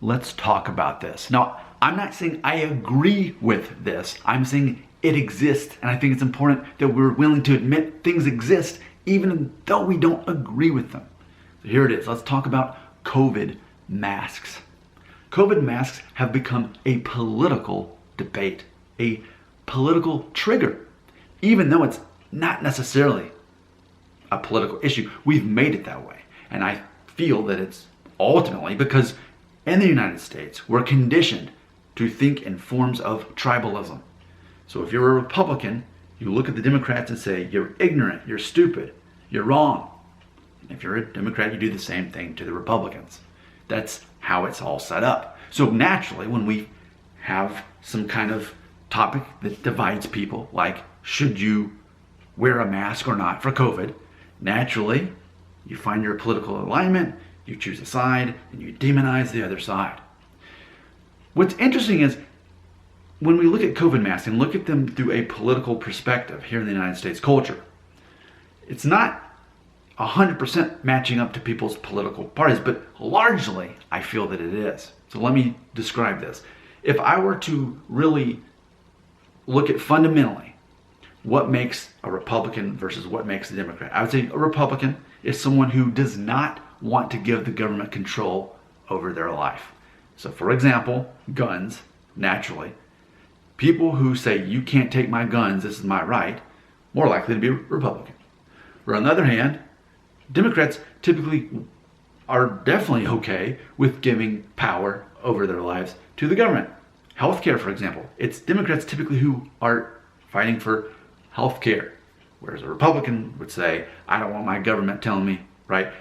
Let's talk about this. Now, I'm not saying I agree with this. I'm saying it exists, and I think it's important that we're willing to admit things exist even though we don't agree with them. So here it is. Let's talk about COVID masks. COVID masks have become a political debate, a political trigger, even though it's not necessarily a political issue. We've made it that way. And I feel that it's ultimately because in the United States, we're conditioned to think in forms of tribalism. So if you're a Republican, you look at the Democrats and say, you're ignorant, you're stupid, you're wrong. If you're a Democrat, you do the same thing to the Republicans. That's how it's all set up. So naturally, when we have some kind of topic that divides people, like should you wear a mask or not for COVID, naturally, you find your political alignment, you choose a side, and you demonize the other side. What's interesting is when we look at COVID masks and look at them through a political perspective here in the United States culture, it's not 100% matching up to people's political parties, but largely I feel that it is. So let me describe this. If I were to really look at fundamentally what makes a Republican versus what makes a Democrat, I would say a Republican is someone who does not want to give the government control over their life. So for example, guns, naturally. People who say you can't take my guns, this is my right, more likely to be Republican. Or on the other hand, Democrats typically are definitely okay with giving power over their lives to the government. Healthcare, for example, it's Democrats typically who are fighting for healthcare, whereas a Republican would say, I don't want my government telling me, right?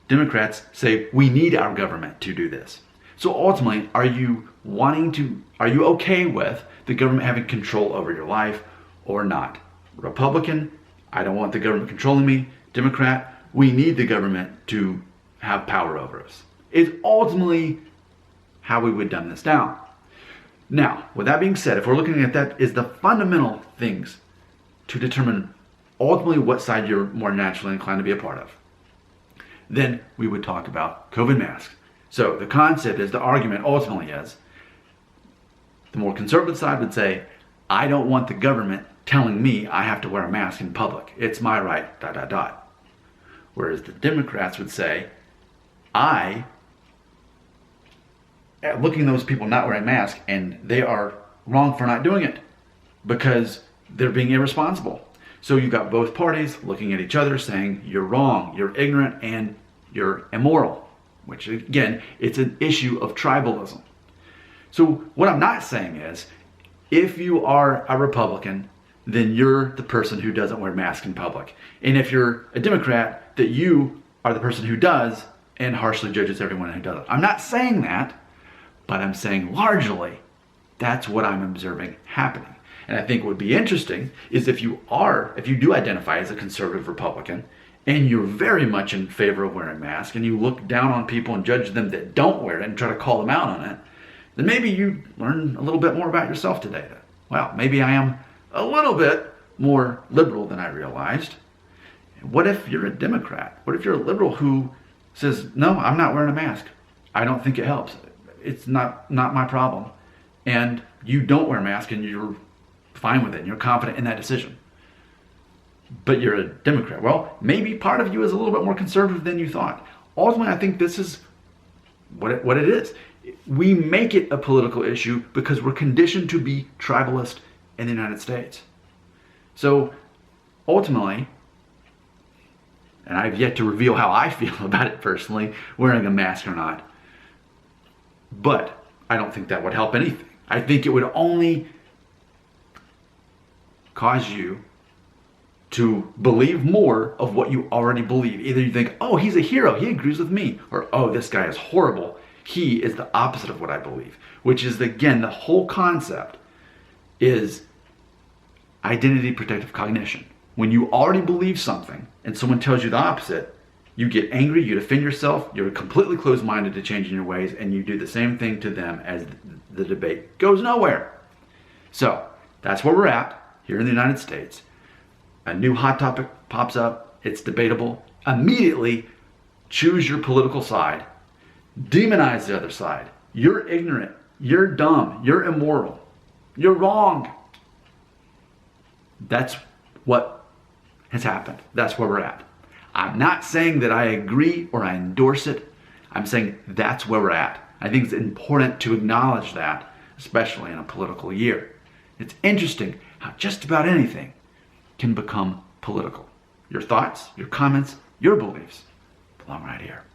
Democrats say we need our government to do this. So ultimately, are you okay with the government having control over your life or not? Republican, I don't want the government controlling me. Democrat, we need the government to have power over us. It's ultimately how we would dumb this down. Now, with that being said, if we're looking at that is the fundamental things to determine ultimately what side you're more naturally inclined to be a part of, then we would talk about COVID masks. So the concept is, the argument ultimately is, the more conservative side would say, I don't want the government telling me I have to wear a mask in public. It's my right, ... Whereas the Democrats would say, looking at those people not wearing masks, and they are wrong for not doing it because they're being irresponsible. So you've got both parties looking at each other saying, you're wrong, you're ignorant, and you're immoral, which again, it's an issue of tribalism. So what I'm not saying is, if you are a Republican, then you're the person who doesn't wear masks in public. And if you're a Democrat, that you are the person who does and harshly judges everyone who doesn't. I'm not saying that, but I'm saying largely that's what I'm observing happening. And I think what would be interesting is if you do identify as a conservative Republican and you're very much in favor of wearing masks and you look down on people and judge them that don't wear it and try to call them out on it, then maybe you learn a little bit more about yourself today. That, well, maybe I am a little bit more liberal than I realized. What if you're a Democrat? What if you're a liberal who says, no, I'm not wearing a mask. I don't think it helps. It's not my problem. And you don't wear a mask and you're fine with it and you're confident in that decision. But you're a Democrat. Well, maybe part of you is a little bit more conservative than you thought. Ultimately, I think this is what it is. We make it a political issue because we're conditioned to be tribalist in the United States. So ultimately, and I've yet to reveal how I feel about it personally, wearing a mask or not, but I don't think that would help anything. I think it would only cause you to believe more of what you already believe. Either you think, oh, he's a hero, he agrees with me, or oh, this guy is horrible, he is the opposite of what I believe, which is, again, the whole concept is identity protective cognition. When you already believe something and someone tells you the opposite, you get angry, you defend yourself, you're completely closed-minded to changing your ways, and you do the same thing to them as the debate goes nowhere. So that's where we're at here in the United States. A new hot topic pops up, it's debatable. Immediately choose your political side, demonize the other side, You're ignorant. You're dumb. You're immoral. You're wrong. That's what has happened. That's where we're at. I'm not saying that I agree or I endorse it. I'm saying that's where we're at. I think it's important to acknowledge that, especially in a political year. It's interesting how just about anything can become political. Your thoughts, your comments, your beliefs belong right here.